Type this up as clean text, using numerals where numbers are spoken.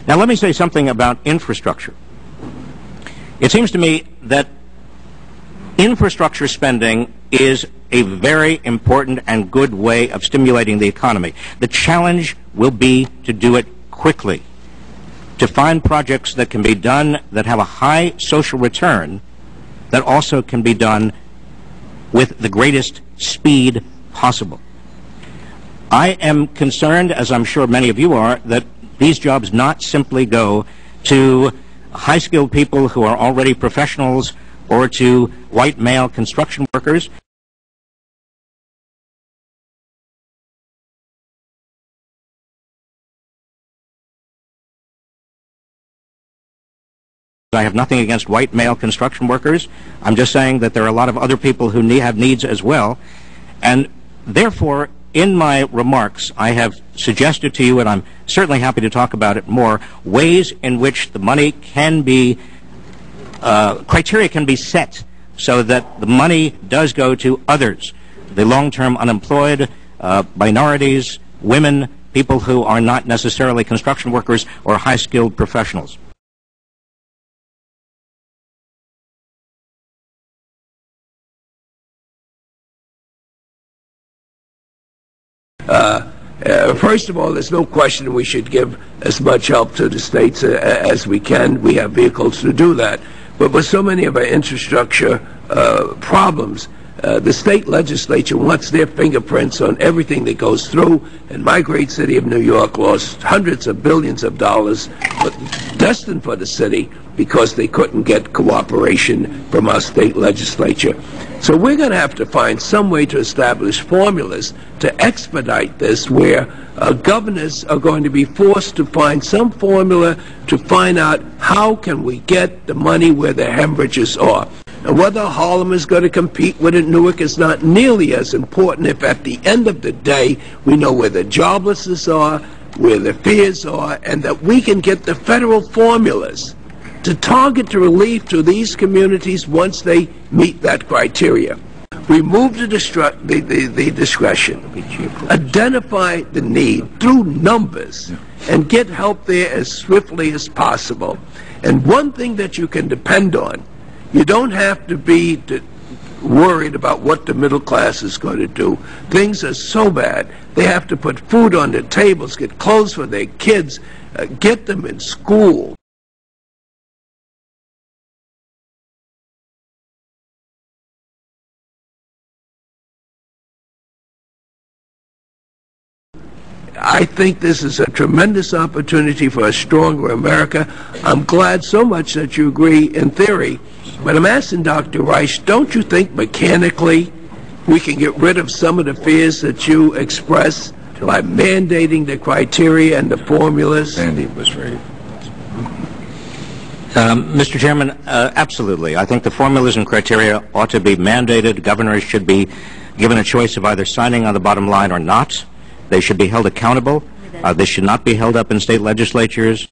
Now, let me say something about infrastructure. It seems to me that infrastructure spending is a very important and good way of stimulating the economy. The challenge will be to do it quickly, to find projects that can be done that have a high social return, that also can be done with the greatest speed possible. I am concerned, as I'm sure many of you are, that these jobs not simply go to high-skilled people who are already professionals or to white male construction workers. I have nothing against white male construction workers. I'm just saying that there are a lot of other people who have needs as well. And therefore, in my remarks, I have suggested to you, and I'm certainly happy to talk about it more, ways in which the money can be, criteria can be set so that the money does go to others, the long-term unemployed, minorities, women, people who are not necessarily construction workers or high-skilled professionals. First of all, there's no question we should give as much help to the states as we can. We have vehicles to do that. But with so many of our infrastructure problems, the state legislature wants their fingerprints on everything that goes through, and my great city of New York lost hundreds of billions of dollars destined for the city because they couldn't get cooperation from our state legislature. So we're going to have to find some way to establish formulas to expedite this, where governors are going to be forced to find some formula to find out how can we get the money where the hemorrhages are. And whether Harlem is going to compete with it, Newark, is not nearly as important if at the end of the day we know where the joblessness are, where the fears are, and that we can get the federal formulas to target the relief to these communities once they meet that criteria. Remove the discretion, identify the need through numbers, and get help there as swiftly as possible. And one thing that you can depend on, you don't have to be worried about what the middle class is going to do. Things are so bad. They have to put food on their tables, get clothes for their kids, get them in school. I think this is a tremendous opportunity for a stronger America. I'm glad so much that you agree in theory. But I'm asking Dr. Reich, don't you think mechanically we can get rid of some of the fears that you express by mandating the criteria and the formulas? Andy was right. Mr. Chairman, absolutely. I think the formulas and criteria ought to be mandated. Governors should be given a choice of either signing on the bottom line or not. They should be held accountable. They should not be held up in state legislatures.